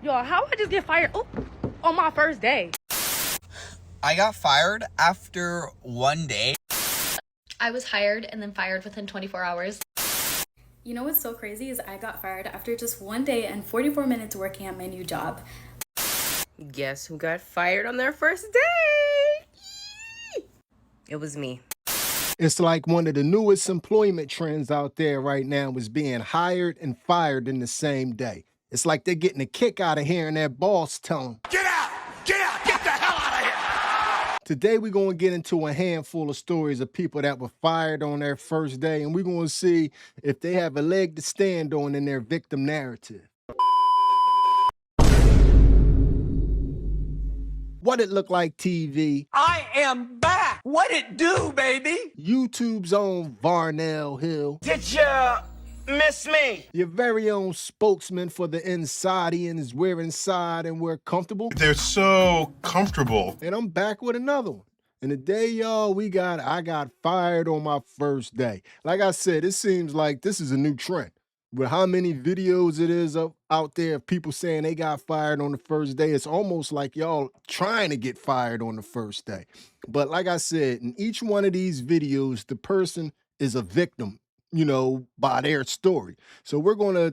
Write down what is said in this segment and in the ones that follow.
Yo, how I just get fired on my first day? I got fired after one day. I was hired and then fired within 24 hours. You know what's so crazy is I got fired after just 1 day and 44 minutes working at my new job. Guess who got fired on their first day? It was me. It's like one of the newest employment trends out there right now is being hired and fired in the same day. It's like they're getting a kick out of hearing their boss tell them, "Get out! Get out! Get the hell out of here!" Today, we're going to get into a handful of stories of people that were fired on their first day, and we're going to see if they have a leg to stand on in their victim narrative. What it look like TV? I am back. What it do, baby? YouTube's own Varnell Hill. Did you miss me? Your very own spokesman for the Insidians. We're inside and we're comfortable. They're so comfortable. And I'm back with another one. And today, y'all, I got fired on my first day. Like I said, it seems like this is a new trend. With how many videos it is out there of people saying they got fired on the first day, it's almost like y'all trying to get fired on the first day. But like I said, in each one of these videos, the person is a victim, by their story. So we're going to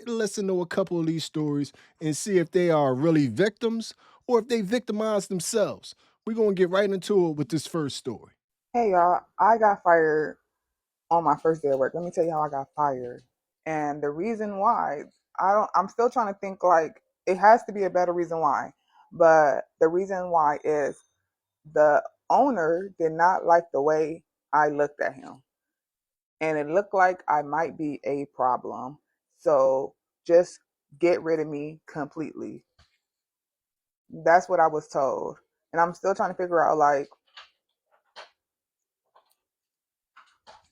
listen to a couple of these stories and see if they are really victims or if they victimized themselves. We're going to get right into it with this first story. Hey y'all, I got fired on my first day of work. Let me tell you how I got fired. And the reason why, I'm still trying to think, like, it has to be a better reason why. But the reason why is the owner did not like the way I looked at him. And it looked like I might be a problem. So just get rid of me completely. That's what I was told. And I'm still trying to figure out, like,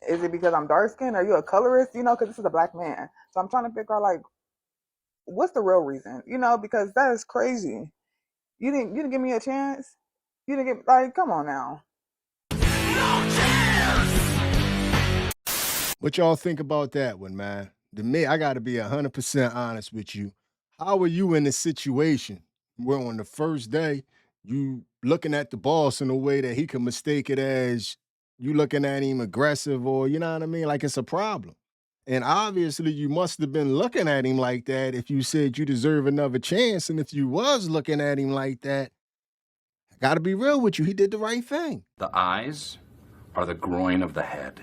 is it because I'm dark skinned? Are you a colorist? Because this is a black man. So I'm trying to figure out, like, what's the real reason? Because that is crazy. You didn't give me a chance. You didn't come on now. What y'all think about that one, man? To me, I got to be 100% honest with you. How were you in this situation where on the first day, you looking at the boss in a way that he can mistake it as you looking at him aggressive or, you know what I mean? Like it's a problem. And obviously you must have been looking at him like that if you said you deserve another chance. And if you was looking at him like that, I got to be real with you. He did the right thing. The eyes are the groin of the head.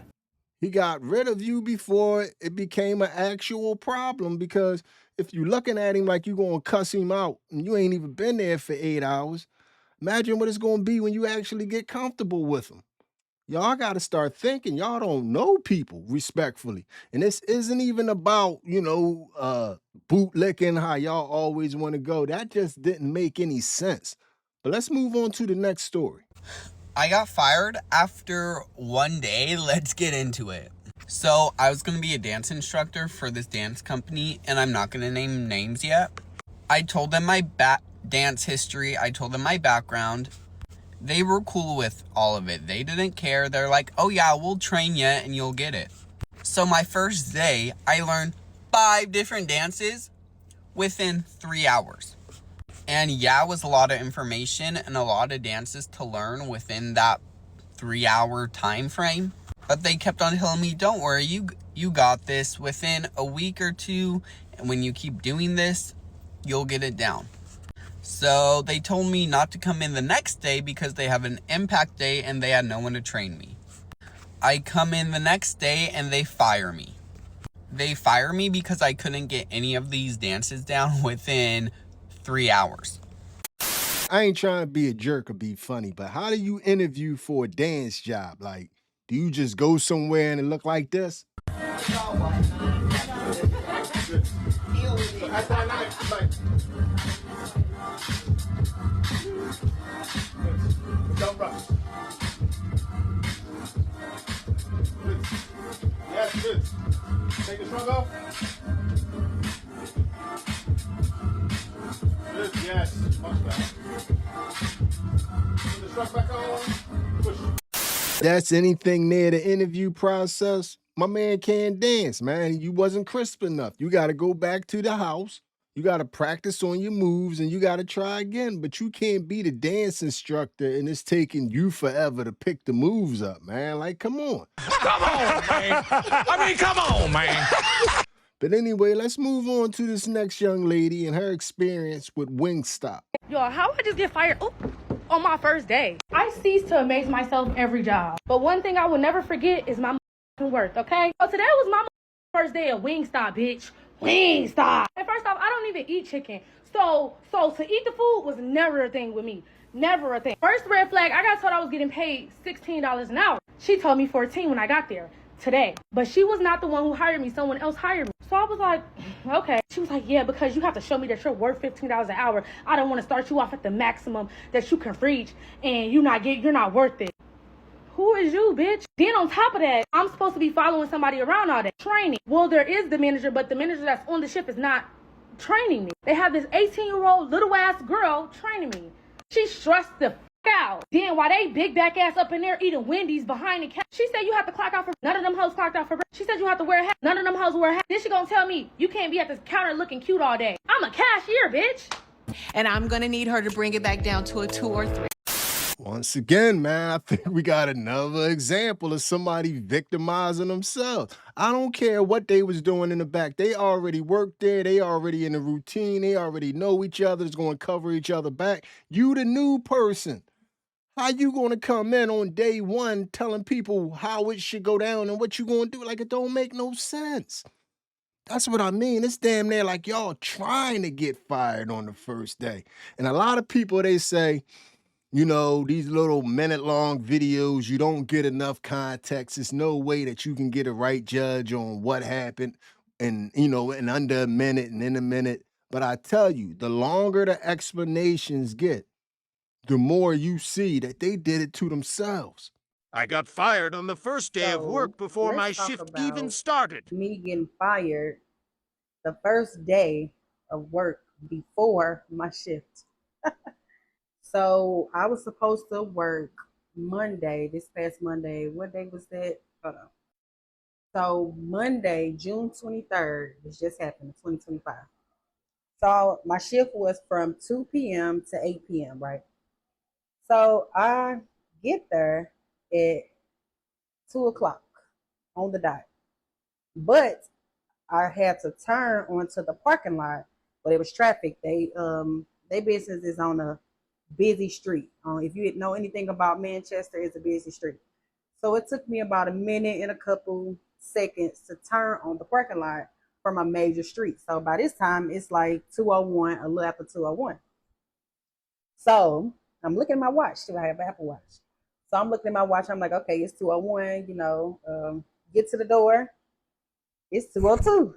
He got rid of you before it became an actual problem, because if you looking at him like you going to cuss him out and you ain't even been there for 8 hours, imagine what it's going to be when you actually get comfortable with him. Y'all got to start thinking. Y'all don't know people, respectfully. And this isn't even about, bootlicking how y'all always want to go. That just didn't make any sense. But let's move on to the next story. I got fired after one day. Let's get into it. So I was going to be a dance instructor for this dance company, and I'm not going to name names yet. I told them my dance history. I told them my background. They were cool with all of it. They didn't care. They're like, oh yeah, we'll train you and you'll get it. So my first day, I learned 5 different dances within 3 hours. And yeah, it was a lot of information and a lot of dances to learn within that 3-hour time frame. But they kept on telling me, don't worry, you got this. Within a week or two, and when you keep doing this, you'll get it down. So they told me not to come in the next day because they have an impact day and they had no one to train me. I come in the next day and they fire me. They fire me because I couldn't get any of these dances down within 3 hours. I ain't trying to be a jerk or be funny, but how do you interview for a dance job? Like, do you just go somewhere and it look like this? Don't rush. Yes, good. Take the shrug off. Good, yes, much better. Put the shrug back on. Push. That's anything near the interview process. My man can't dance, man. You wasn't crisp enough. You got to go back to the house, You got to practice on your moves and you got to try again. But you can't be the dance instructor and it's taking you forever to pick the moves up, man. Like, come on. Come on, man. I mean, come on, man. But anyway, let's move on to this next young lady and her experience with Wingstop. Yo, how I just get fired on my first day? I cease to amaze myself every job. But one thing I will never forget is my worth, okay? So today was my first day at Wingstop, bitch. Wingstop. And first off, I don't even eat chicken. So to eat the food was never a thing with me. Never a thing. First red flag, I got told I was getting paid $16 an hour. She told me 14 when I got there today. But she was not the one who hired me. Someone else hired me. So I was like, okay. She was like, yeah, because you have to show me that you're worth $15 an hour. I don't want to start you off at the maximum that you can reach and you're not worth it. Who is you, bitch? Then on top of that, I'm supposed to be following somebody around all day. Training. Well, there is the manager, but the manager that's on the ship is not training me. They have this 18-year-old little ass girl training me. She stressed the out. Then while they big back ass up in there eating Wendy's behind the counter, she said you have to clock out for none of them hoes clocked out for break. She said you have to wear a hat. None of them hoes wear a hat. Then she gonna tell me you can't be at the counter looking cute all day. I'm a cashier, bitch. And I'm gonna need her to bring it back down to a 2 or 3. Once again, man, I think we got another example of somebody victimizing themselves. I don't care what they was doing in the back. They already worked there. They already in the routine. They already know each other. It's going to cover each other back. You the new person. How you going to come in on day one telling people how it should go down and what you going to do? Like, it don't make no sense. That's what I mean. It's damn near like y'all trying to get fired on the first day. And a lot of people, they say, you know, these little minute-long videos, you don't get enough context. There's no way that you can get a right judge on what happened in under a minute and in a minute. But I tell you, the longer the explanations get, the more you see that they did it to themselves. I got fired on the first day of work before my let's talk shift about even started. Me getting fired the first day of work before my shift. So I was supposed to work Monday, this past Monday. What day was that? Hold on. So Monday, June 23rd, this just happened, 2025. So my shift was from 2 p.m. to 8 p.m., right? So I get there at 2 o'clock on the dot. But I had to turn onto the parking lot, but it was traffic. Their business is on a busy street. If you know anything about Manchester, it's a busy street. So it took me about a minute and a couple seconds to turn on the parking lot from a major street. So by this time, it's like 2:01, a little after 2:01. So I'm looking at my watch. I have an Apple Watch. So I'm looking at my watch. I'm like, okay, it's 2:01, get to the door. It's 2:02.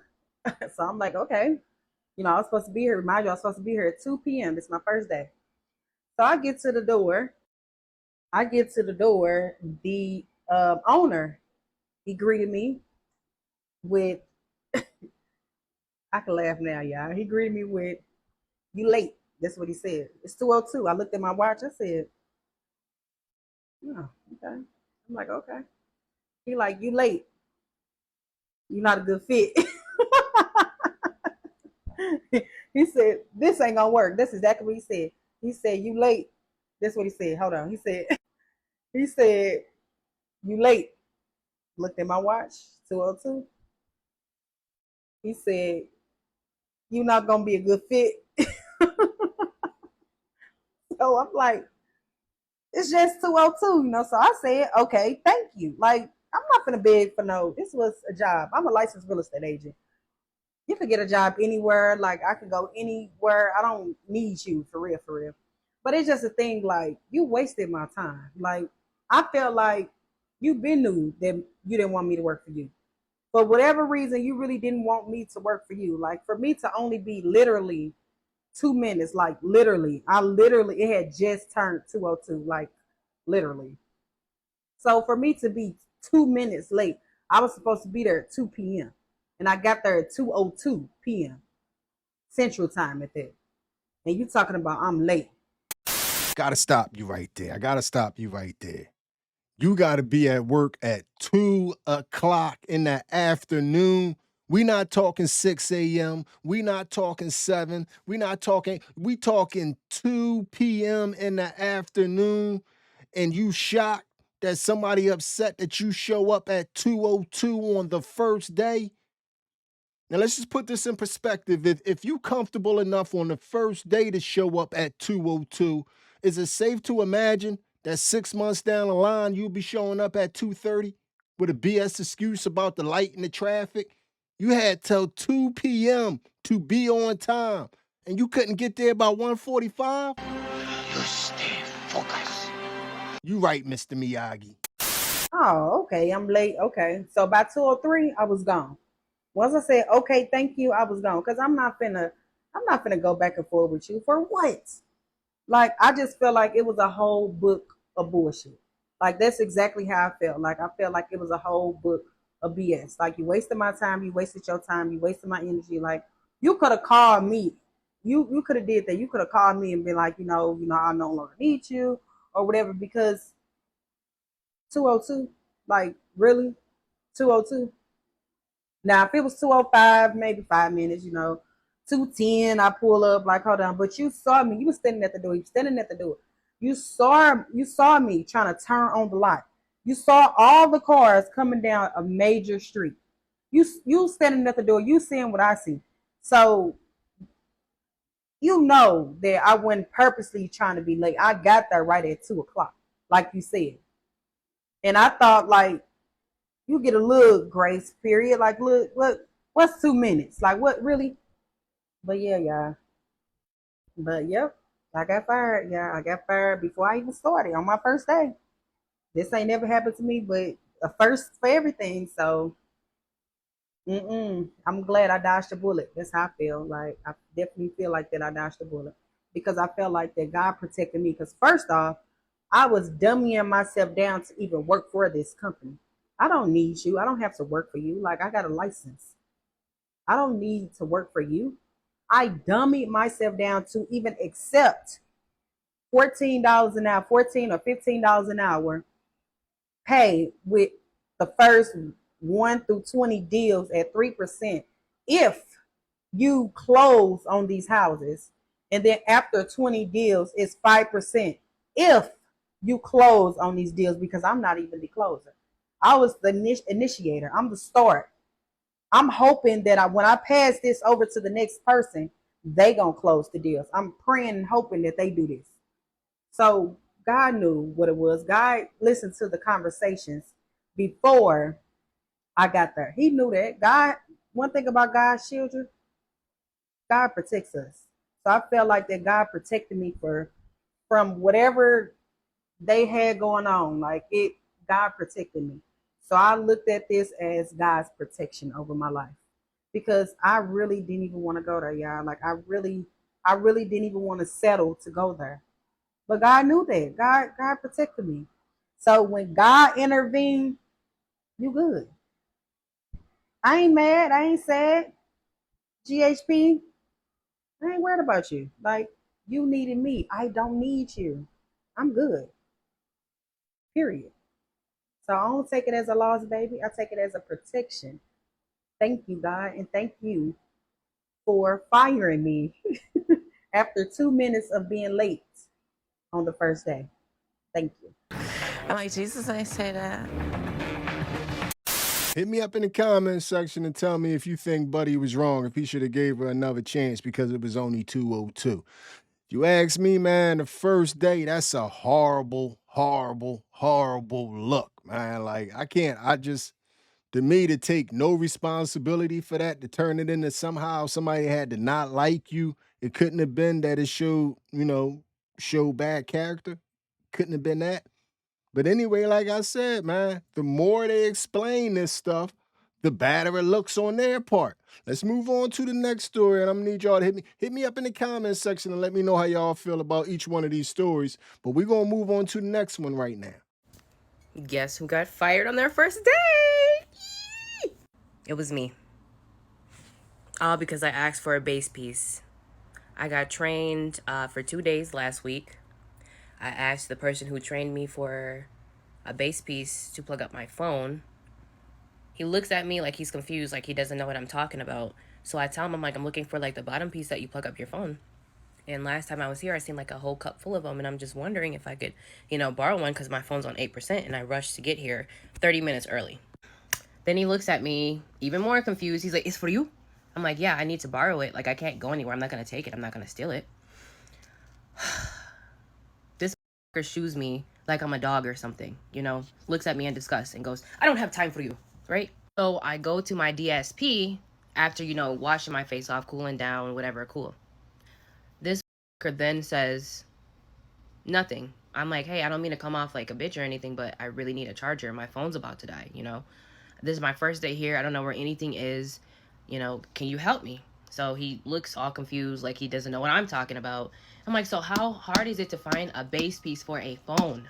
So I'm like, okay. I was supposed to be here. Remind you, I was supposed to be here at 2 p.m. It's my first day. So I get to the door. The owner, he greeted me with, I can laugh now, y'all. He greeted me with, "You late." That's what he said. It's 2:02. I looked at my watch. I said, "Oh, okay." I'm like, okay. He like, "You late. You're not a good fit." He said, "This ain't gonna work." That's exactly what he said. He said, "You late." That's what he said. Hold on. He said, "You late." Looked at my watch, 2:02. He said, "You're not gonna be a good fit." So I'm like, it's just 2:02, So I said, okay, thank you. Like, I'm not gonna beg for no. This was a job. I'm a licensed real estate agent. You could get a job anywhere. Like, I could go anywhere. I don't need you, for real, for real. But it's just a thing, like, you wasted my time. Like, I felt like you been knew that you didn't want me to work for you. For whatever reason, you really didn't want me to work for you. Like, for me to only be literally 2 minutes, like, literally, it had just turned 2:02, like, literally. So for me to be 2 minutes late, I was supposed to be there at 2 p.m. And I got there at 2:02 p.m. Central Time at that. And you talking about I'm late. Gotta stop you right there. I gotta stop you right there. You gotta be at work at 2 o'clock in the afternoon We not talking 6 a.m. We not talking 7. We talking 2 p.m. in the afternoon, and you shocked that somebody upset that you show up at 2:02 on the first day? Now let's just put this in perspective. If you comfortable enough on the first day to show up at 2:02, is it safe to imagine that 6 months down the line you'll be showing up at 2:30 with a BS excuse about the light and the traffic? You had till 2 p.m. to be on time, and you couldn't get there by 1:45? You stay focused. You right, Mr. Miyagi. Oh, okay. I'm late. Okay. So by 2:03, I was gone. Once I said, okay, thank you, I was gone. Because I'm not finna go back and forth with you. For what? Like, I just felt like it was a whole book of bullshit. Like, that's exactly how I felt. Like, I felt like it was a whole book of BS. Like, you wasted my time, you wasted your time, you wasted my energy. Like, you could have called me. You could have did that. You could have called me and been like, I no longer need you or whatever, because 2:02, like, really? 2:02? Now, if it was 2:05, maybe 5 minutes, 2:10, I pull up, like, hold on. But you saw me. You were standing at the door. You were standing at the door. You saw me trying to turn on the light. You saw all the cars coming down a major street. You standing at the door. You seeing what I see. So, you know that I wasn't purposely trying to be late. I got there right at 2 o'clock, like you said. And I thought, like, you get a little grace period. Like, look, what's 2 minutes? Like, what, really? But yeah, y'all. But yep, I got fired. Yeah, I got fired before I even started on my first day. This ain't never happened to me, but a first for everything. So, I'm glad I dodged a bullet. That's how I feel. Like, I definitely feel like that I dodged a bullet, because I felt like that God protected me. Because first off, I was dummying myself down to even work for this company. I don't need you. I don't have to work for you. Like, I got a license. I don't need to work for you. I dummied myself down to even accept $14 an hour, $14 or $15 an hour pay with the first 1 through 20 deals at 3% if you close on these houses. And then after 20 deals, it's 5% if you close on these deals, because I'm not even the closer. I was the initiator. I'm the start. I'm hoping that when I pass this over to the next person, they gonna close the deals. I'm praying and hoping that they do this. So God knew what it was. God listened to the conversations before I got there. He knew that. God, one thing about God's children, God protects us. So I felt like that God protected me from whatever they had going on. Like, God protected me. So I looked at this as God's protection over my life, because I really didn't even want to go there, y'all. Like, I really didn't even want to settle to go there. But God knew that. God protected me. So when God intervened, you good. I ain't mad. I ain't sad. GHP, I ain't worried about you. Like, you needed me. I don't need you. I'm good. Period. So I don't take it as a loss, baby. I take it as a protection. Thank you, God, and thank you for firing me after 2 minutes of being late on the first day. Thank you. I'm like, Jesus, I say that. Hit me up in the comments section and tell me if you think Buddy was wrong, if he should have gave her another chance because it was only 2:02. If you ask me, man, the first day, that's a horrible, horrible, horrible look, man. Like, to me, to take no responsibility for that, to turn it into somehow somebody had to not like you, it couldn't have been that it showed bad character. Couldn't have been that. But anyway, like I said, man, the more they explain this stuff, the badder it looks on their part. Let's move on to the next story, and I'm gonna need y'all to hit me up in the comments section and let me know how y'all feel about each one of these stories. But we're gonna move on to the next one right now. Guess who got fired on their first day? Yee! It was me. All because I asked for a bass piece. I got trained for 2 days last week. I asked the person who trained me for a bass piece to plug up my phone. He looks at me like he's confused, like he doesn't know what I'm talking about. So I tell him, I'm like, I'm looking for like the bottom piece that you plug up your phone. And last time I was here, I seen like a whole cup full of them. And I'm just wondering if I could, borrow one because my phone's on 8% and I rushed to get here 30 minutes early. Then he looks at me even more confused. He's like, it's for you? I'm like, yeah, I need to borrow it. Like, I can't go anywhere. I'm not going to take it. I'm not going to steal it. This shoos me like I'm a dog or something, looks at me in disgust and goes, I don't have time for you, right? So I go to my DSP after, washing my face off, cooling down, whatever, cool. This then says nothing. I'm like, hey, I don't mean to come off like a bitch or anything, but I really need a charger. My phone's about to die, This is my first day here. I don't know where anything is. Can you help me? So he looks all confused, like he doesn't know what I'm talking about. I'm like, so how hard is it to find a base piece for a phone?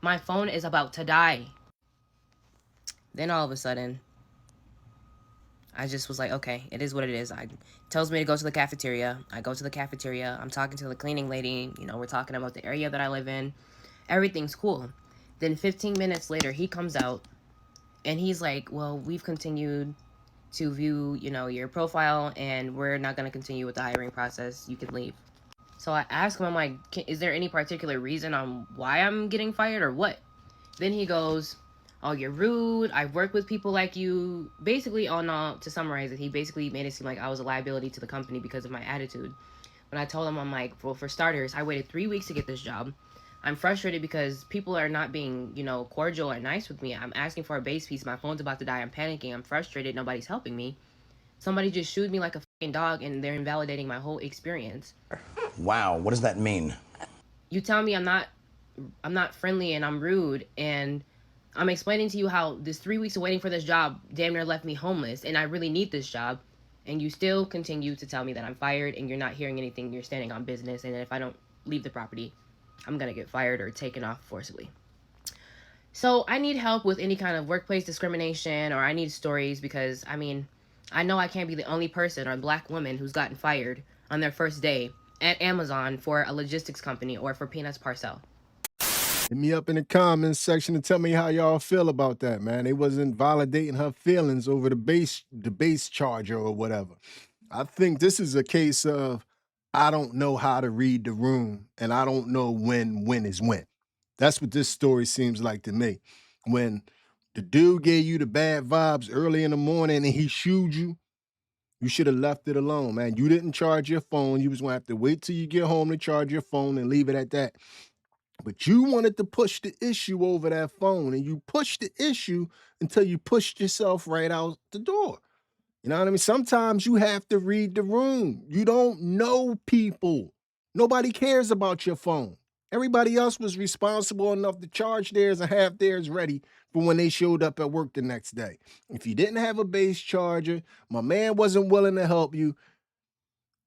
My phone is about to die. Then all of a sudden, I just was like, okay, it is what it is. Tells me to go to the cafeteria. I go to the cafeteria. I'm talking to the cleaning lady. We're talking about the area that I live in. Everything's cool. Then 15 minutes later, he comes out and he's like, well, we've continued to view, your profile and we're not going to continue with the hiring process. You can leave. So I ask him, I'm like, is there any particular reason on why I'm getting fired or what? Then he goes, oh, you're rude. I've worked with people like you. Basically, to summarize it, he basically made it seem like I was a liability to the company because of my attitude. When I told him, I'm like, well, for starters, I waited 3 weeks to get this job. I'm frustrated because people are not being, cordial or nice with me. I'm asking for a base piece. My phone's about to die. I'm panicking. I'm frustrated. Nobody's helping me. Somebody just shooed me like a fucking dog and they're invalidating my whole experience. Wow, what does that mean? You tell me I'm not friendly and I'm rude, and I'm explaining to you how this 3 weeks of waiting for this job damn near left me homeless and I really need this job, and you still continue to tell me that I'm fired and you're not hearing anything. You're standing on business, and if I don't leave the property, I'm gonna get fired or taken off forcibly. So I need help with any kind of workplace discrimination, or I need stories because, I know I can't be the only person or black woman who's gotten fired on their first day at Amazon for a logistics company or for Peanuts Parcel. Hit me up in the comments section and tell me how y'all feel about that, man. They wasn't validating her feelings over the base charger or whatever. I think this is a case of I don't know how to read the room and I don't know when is when. That's what this story seems like to me. When the dude gave you the bad vibes early in the morning and he shooed you, you should have left it alone, man. You didn't charge your phone. You was going to have to wait till you get home to charge your phone and leave it at that. But you wanted to push the issue over that phone, and you pushed the issue until you pushed yourself right out the door. You know what I mean? Sometimes you have to read the room. You don't know people. Nobody cares about your phone. Everybody else was responsible enough to charge theirs and have theirs ready for when they showed up at work the next day. If you didn't have a base charger, my man wasn't willing to help you,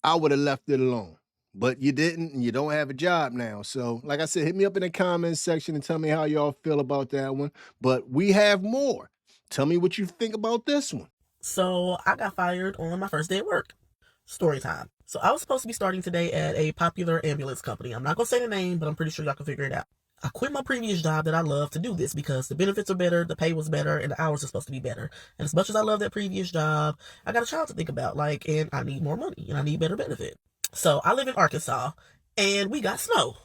I would have left it alone. But you didn't, and you don't have a job now. So, like I said, hit me up in the comments section and tell me how y'all feel about that one. But we have more. Tell me what you think about this one. So, I got fired on my first day at work. Story time. So, I was supposed to be starting today at a popular ambulance company. I'm not going to say the name, but I'm pretty sure y'all can figure it out. I quit my previous job that I loved to do this because the benefits are better, the pay was better, and the hours are supposed to be better. And as much as I love that previous job, I got a child to think about, and I need more money, and I need better benefit. So I live in Arkansas, and we got snow.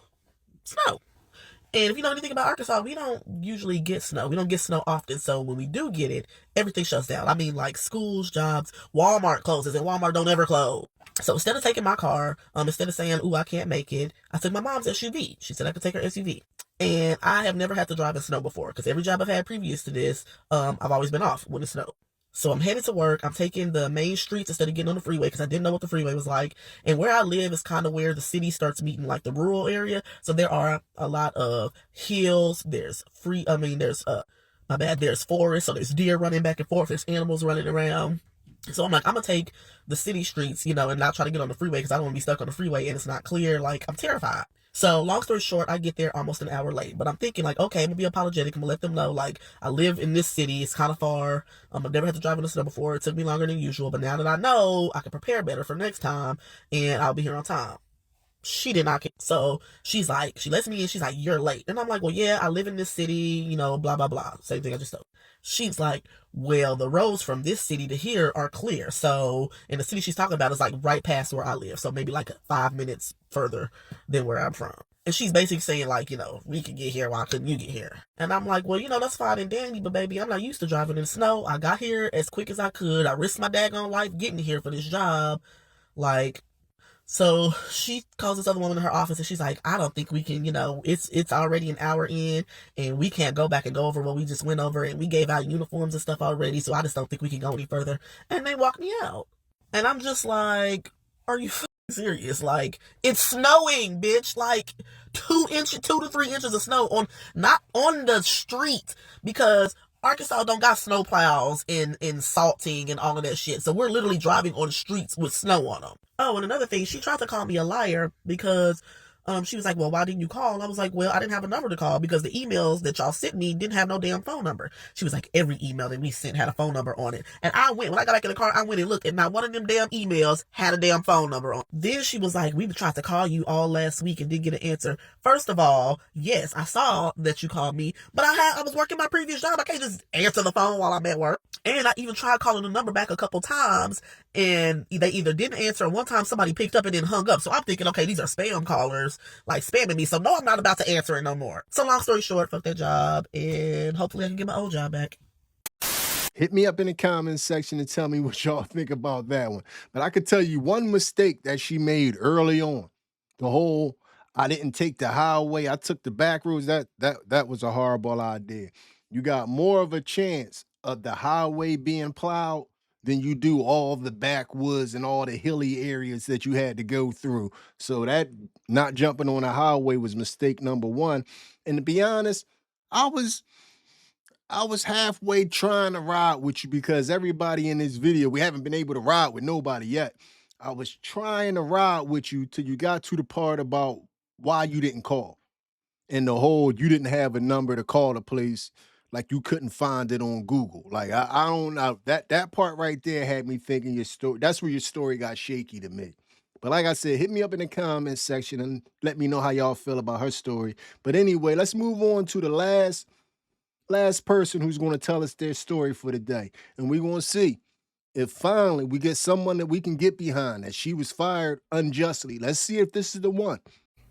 And if you know anything about Arkansas, we don't usually get snow. We don't get snow often, so when we do get it, everything shuts down. Schools, jobs, Walmart closes, and Walmart don't ever close. So instead of taking my car, instead of saying, ooh, I can't make it, I took my mom's SUV. She said I could take her SUV. And I have never had to drive in snow before, because every job I've had previous to this, I've always been off when it snowed. So I'm headed to work. I'm taking the main streets instead of getting on the freeway because I didn't know what the freeway was like. And where I live is kind of where the city starts meeting like the rural area. So there are a lot of hills. There's forest. So there's deer running back and forth. There's animals running around. So I'm like, I'm going to take the city streets, and not try to get on the freeway because I don't want to be stuck on the freeway and it's not clear. I'm terrified. So long story short, I get there almost an hour late, but I'm thinking okay, I'm going to be apologetic. I'm going to let them know, I live in this city. It's kind of far. I've never had to drive in the snow before. It took me longer than usual, but now that I know, I can prepare better for next time and I'll be here on time. She did not care. So she's like, she lets me in. She's like, you're late. And I'm like, well, yeah, I live in this city, you know, blah, blah, blah. Same thing I just told. She's like, well, the roads from this city to here are clear. So, and the city she's talking about is like right past where I live. So maybe like 5 minutes further than where I'm from. And she's basically saying like, you know, we can get here. Why couldn't you get here? And I'm like, well, you know, that's fine and dandy, but baby, I'm not used to driving in the snow. I got here as quick as I could. I risked my daggone life getting here for this job. Like, so she calls this other woman in her office and she's like, I don't think we can, you know, it's already an hour in and we can't go back and go over what we just went over, and we gave out uniforms and stuff already, so I just don't think we can go any further. And they walk me out. And I'm just like, are you serious? Like, it's snowing, bitch. Like 2 to 3 inches of snow not on the street, because Arkansas don't got snow plows and salting and all of that shit. So we're literally driving on the streets with snow on them. Oh, and another thing, she tried to call me a liar because she was like, well, why didn't you call? And I was like, well, I didn't have a number to call because the emails that y'all sent me didn't have no damn phone number. She was like, every email that we sent had a phone number on it. And when I got back in the car, I went and looked, and not one of them damn emails had a damn phone number on it. Then she was like, we tried to call you all last week and didn't get an answer. First of all, yes, I saw that you called me, but I was working my previous job. I can't just answer the phone while I'm at work. And I even tried calling the number back a couple times, and they either didn't answer, or one time somebody picked up and then hung up. So I'm thinking, okay, these are spam callers, like spamming me. So no, I'm not about to answer it no more. So long story short, fuck that job, and hopefully I can get my old job back. Hit me up in the comments section and tell me what y'all think about that one. But I could tell you one mistake that she made early on. The whole, I didn't take the highway, I took the back roads. That was a horrible idea. You got more of a chance of the highway being plowed than you do all the backwoods and all the hilly areas that you had to go through. So that not jumping on a highway was mistake number one. And to be honest, I was halfway trying to ride with you because everybody in this video, we haven't been able to ride with nobody yet. I was trying to ride with you till you got to the part about why you didn't call. And the whole, you didn't have a number to call the police, like you couldn't find it on Google. Like, I don't know. That part right there had me thinking your story. That's where your story got shaky to me. But like I said, hit me up in the comments section and let me know how y'all feel about her story. But anyway, let's move on to the last person who's going to tell us their story for the day. And we're going to see if finally we get someone that we can get behind, that she was fired unjustly. Let's see if this is the one.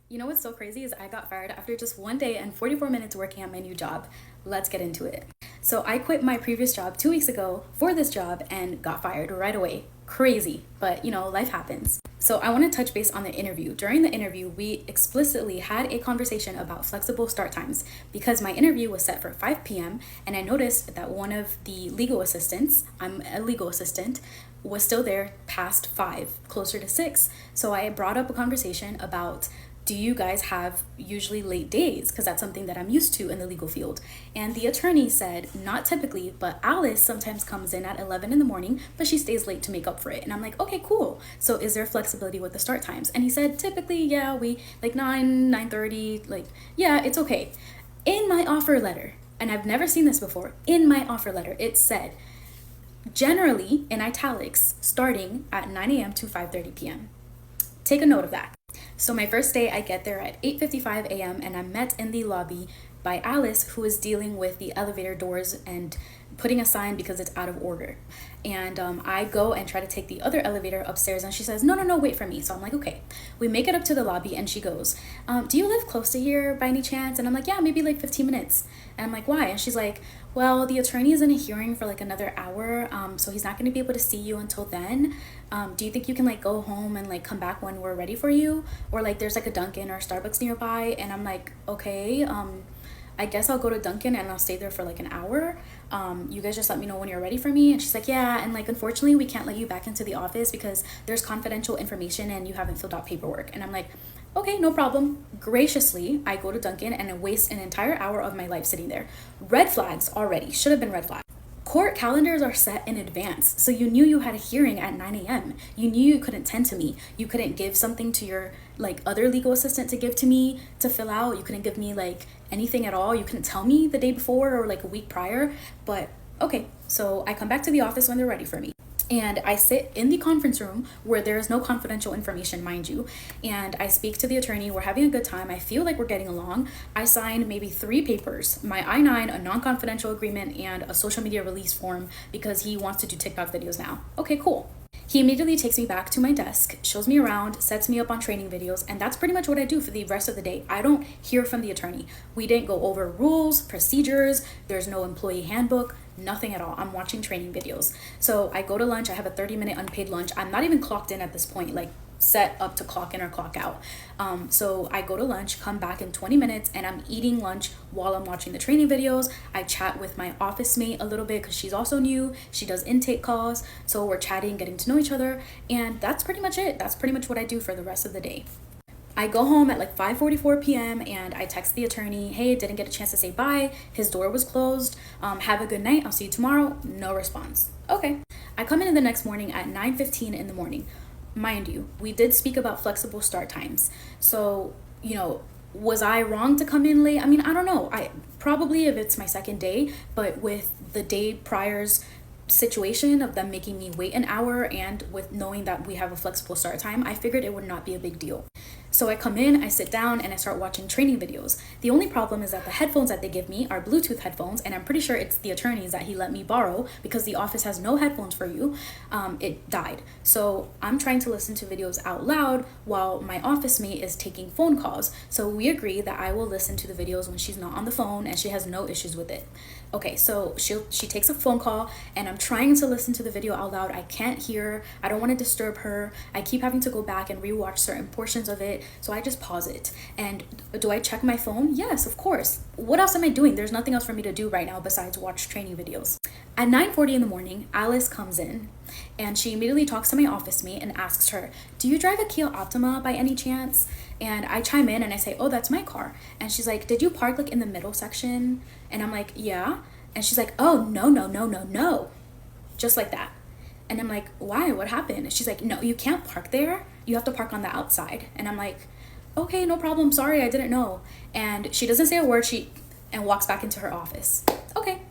You know what's so crazy is I got fired after just 1 day and 44 minutes working at my new job. Let's get into it. So I quit my previous job 2 weeks ago for this job and got fired right away. Crazy, but you know, life happens. So I want to touch base on the interview. During the interview, we explicitly had a conversation about flexible start times because my interview was set for 5 p.m. and I noticed that one of the legal assistants, I'm a legal assistant, was still there past 5, closer to 6. So I brought up a conversation about, do you guys have usually late days? Because that's something that I'm used to in the legal field. And the attorney said, not typically, but Alice sometimes comes in at 11 in the morning, but she stays late to make up for it. And I'm like, okay, cool. So is there flexibility with the start times? And he said, typically, yeah, we like 9:30, like, yeah, it's okay. In my offer letter, and I've never seen this before, in my offer letter, it said, generally in italics, starting at 9 a.m. to 5:30 p.m. Take a note of that. So my first day, I get there at 8:55 a.m. and I'm met in the lobby by Alice, who is dealing with the elevator doors and putting a sign because it's out of order. And I go and try to take the other elevator upstairs and she says, no, wait for me. So I'm like, okay. We make it up to the lobby and she goes, do you live close to here by any chance? And I'm like, yeah, maybe like 15 minutes. And I'm like, why? And she's like, well, the attorney is in a hearing for like another hour, so he's not going to be able to see you until then. Do you think you can like go home and like come back when we're ready for you? Or like there's like a Dunkin' or Starbucks nearby? And I'm like, okay, I guess I'll go to Dunkin' and I'll stay there for like an hour. You guys just let me know when you're ready for me. And she's like, yeah, and like unfortunately we can't let you back into the office because there's confidential information and you haven't filled out paperwork. And I'm like, okay, no problem. Graciously, I go to Dunkin' and I waste an entire hour of my life sitting there. Red flags already, should have been red flags. Court calendars are set in advance, so you knew you had a hearing at 9 a.m. You knew you couldn't tend to me. You couldn't give something to your like other legal assistant to give to me to fill out. You couldn't give me like anything at all. You couldn't tell me the day before or like a week prior. But okay, so I come back to the office when they're ready for me. And I sit in the conference room where there is no confidential information, mind you. And I speak to the attorney. We're having a good time. I feel like we're getting along. I sign maybe 3 papers, my I-9, a non-confidential agreement, and a social media release form because he wants to do TikTok videos now. Okay, cool. He immediately takes me back to my desk, shows me around, sets me up on training videos, and that's pretty much what I do for the rest of the day. I don't hear from the attorney. We didn't go over rules, procedures, there's no employee handbook, nothing at all. I'm watching training videos. So I go to lunch, I have a 30-minute unpaid lunch. I'm not even clocked in at this point, like set up to clock in or clock out. So I go to lunch, come back in 20 minutes, and I'm eating lunch while I'm watching the training videos. I chat with my office mate a little bit because she's also new. She does intake calls. So we're chatting, getting to know each other. And that's pretty much it. That's pretty much what I do for the rest of the day. I go home at like 5:44 p.m. and I text the attorney, hey, didn't get a chance to say bye. His door was closed. Have a good night. I'll see you tomorrow. No response. Okay. I come in the next morning at 9:15 in the morning. Mind you, we did speak about flexible start times. So, you know, was I wrong to come in late? I mean, I don't know. I probably if it's my second day, but with the day prior's situation of them making me wait an hour and with knowing that we have a flexible start time, I figured it would not be a big deal. So I come in, I sit down, and I start watching training videos. The only problem is that the headphones that they give me are Bluetooth headphones, and I'm pretty sure it's the attorneys that he let me borrow because the office has no headphones for you. It died. So I'm trying to listen to videos out loud while my office mate is taking phone calls. So we agree that I will listen to the videos when she's not on the phone and she has no issues with it. Okay, so she takes a phone call and I'm trying to listen to the video out loud. I can't hear. I don't want to disturb her. I keep having to go back and rewatch certain portions of it. So I just pause it. And do I check my phone? Yes, of course. What else am I doing? There's nothing else for me to do right now besides watch training videos. At 9:40 in the morning, Alice comes in and she immediately talks to my office mate and asks her, do you drive a Kia Optima by any chance? And I chime in and I say, oh, that's my car. And she's like, did you park like in the middle section? And I'm like, yeah. And she's like, oh, no. Just like that. And I'm like, why? What happened? And she's like, no, you can't park there. You have to park on the outside. And I'm like, okay, no problem. Sorry, I didn't know. And she doesn't say a word. And walks back into her office. Okay.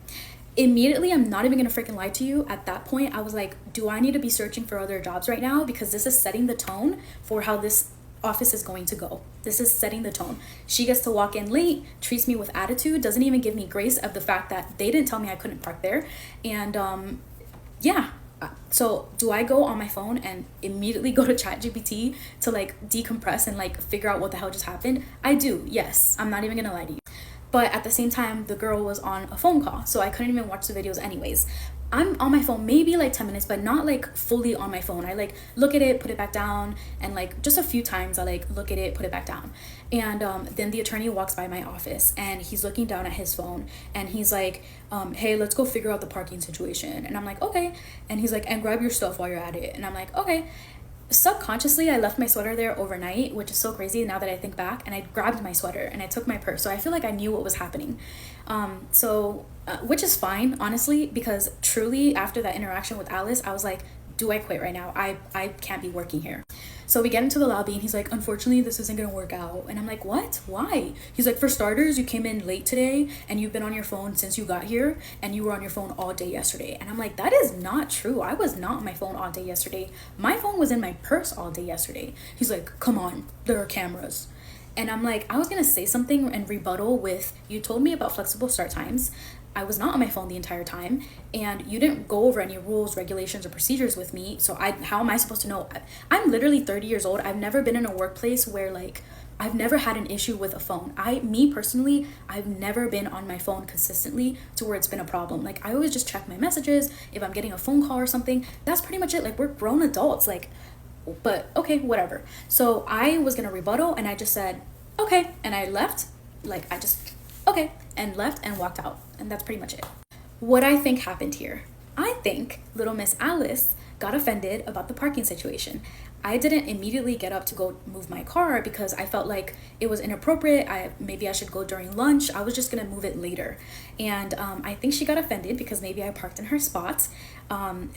Immediately, I'm not even gonna freaking lie to you. At that point, I was like, do I need to be searching for other jobs right now? Because this is setting the tone for how this office is going to go. This is setting the tone. She gets to walk in late, treats me with attitude, doesn't even give me grace of the fact that they didn't tell me I couldn't park there. And yeah. So do I go on my phone and immediately go to ChatGPT to like decompress and like figure out what the hell just happened? I do, yes. I'm not even gonna lie to you. But at the same time, the girl was on a phone call, so I couldn't even watch the videos anyways. I'm on my phone maybe like 10 minutes, but not like fully on my phone. I like look at it, put it back down, and like just a few times I like look at it, put it back down. And then the attorney walks by my office and he's looking down at his phone and he's like, hey, let's go figure out the parking situation. And I'm like, okay. And he's like, and grab your stuff while you're at it. And I'm like, okay. Subconsciously, I left my sweater there overnight, which is so crazy now that I think back, and I grabbed my sweater and I took my purse. So I feel like I knew what was happening. Which is fine, honestly, because truly after that interaction with Alice, I was like, do I quit right now? I can't be working here. So we get into the lobby and he's like, unfortunately, this isn't gonna work out. And I'm like, what? Why? He's like, for starters, you came in late today and you've been on your phone since you got here and you were on your phone all day yesterday. And I'm like, that is not true. I was not on my phone all day yesterday. My phone was in my purse all day yesterday. He's like, come on, there are cameras. And I'm like, I was gonna say something and rebuttal with, you told me about flexible start times. I was not on my phone the entire time and you didn't go over any rules, regulations, or procedures with me. So how am I supposed to know? I'm literally 30 years old. I've never been in a workplace where like, I've never had an issue with a phone. Me personally, I've never been on my phone consistently to where it's been a problem. Like I always just check my messages. If I'm getting a phone call or something, that's pretty much it. Like we're grown adults, like, but okay, whatever. So I was gonna rebuttal and I just said, okay. And I left, like I just, okay, and left and walked out. And that's pretty much it. What I think happened here. I think little Miss Alice got offended about the parking situation. I didn't immediately get up to go move my car because I felt like it was inappropriate. Maybe I should go during lunch. I was just gonna move it later. And I think she got offended because maybe I parked in her spot,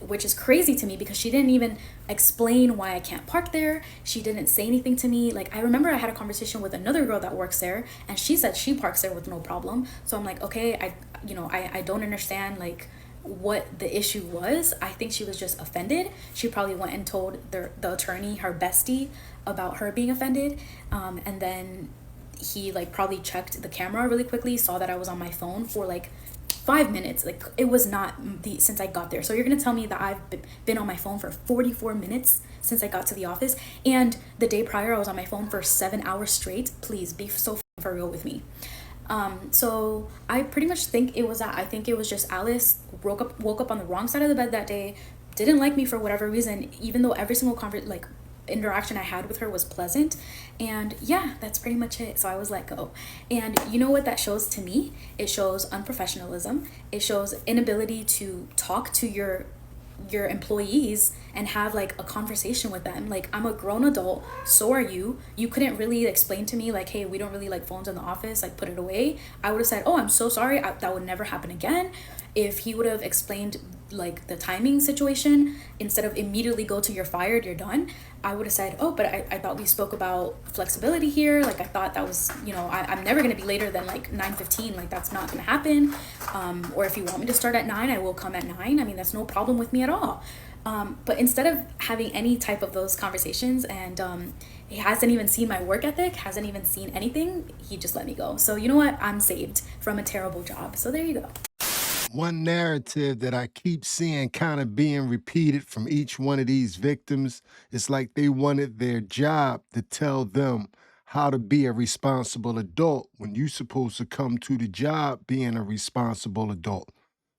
which is crazy to me because she didn't even explain why I can't park there. She didn't say anything to me. Like I remember I had a conversation with another girl that works there and she said she parks there with no problem. So I'm like, okay, I don't understand like what the issue was. I think she was just offended. She probably went and told the attorney, her bestie, about her being offended. And then he like probably checked the camera really quickly, saw that I was on my phone for like 5 minutes. Like it was not since I got there. So you're gonna tell me that I've been on my phone for 44 minutes since I got to the office, and the day prior I was on my phone for 7 hours straight? Please be so for real with me. So I pretty much think it was that. I think it was just Alice woke up on the wrong side of the bed that day, didn't like me for whatever reason, even though every single interaction I had with her was pleasant. And yeah, that's pretty much it. So I was let go. And you know what that shows to me? It shows unprofessionalism. It shows inability to talk to your employees and have like a conversation with them. Like, I'm a grown adult, so are you. You couldn't really explain to me like, hey, we don't really like phones in the office, like put it away. I would have said, oh, I'm so sorry, that would never happen again. If he would have explained like the timing situation, instead of immediately go to you're fired, you're done, I would have said, oh, but I thought we spoke about flexibility here. Like, I thought that was, I'm never going to be later than like 9:15. Like, that's not going to happen. Or if you want me to start at 9, I will come at 9. I mean, that's no problem with me at all. But instead of having any type of those conversations, and he hasn't even seen my work ethic, hasn't even seen anything, he just let me go. So you know what? I'm saved from a terrible job. So there you go. One narrative that I keep seeing kind of being repeated from each one of these victims is like they wanted their job to tell them how to be a responsible adult when you're supposed to come to the job being a responsible adult.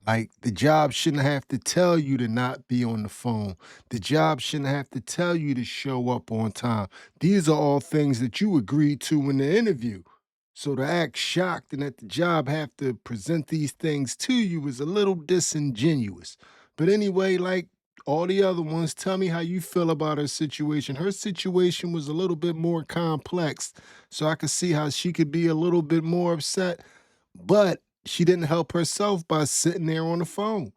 Like, the job shouldn't have to tell you to not be on the phone. The job shouldn't have to tell you to show up on time. These are all things that you agreed to in the interview. So to act shocked and that the job have to present these things to you is a little disingenuous. But anyway, like all the other ones, tell me how you feel about her situation. Her situation was a little bit more complex, so I could see how she could be a little bit more upset, but she didn't help herself by sitting there on the phone.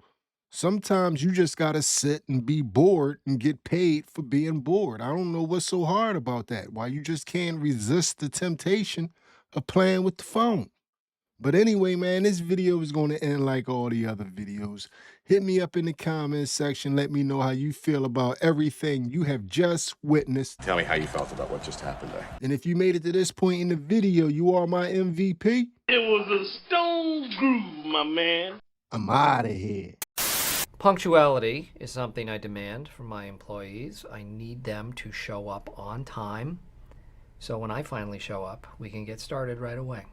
Sometimes you just gotta sit and be bored and get paid for being bored. I don't know what's so hard about that. Why you just can't resist the temptation of playing with the phone. But anyway, man, this video is going to end like all the other videos. Hit me up in the comments section. Let me know how you feel about everything you have just witnessed. Tell me how you felt about what just happened there. And if you made it to this point in the video, you are my MVP. It was a stone groove, my man. I'm out of here. Punctuality is something I demand from my employees. I need them to show up on time. So when I finally show up, we can get started right away.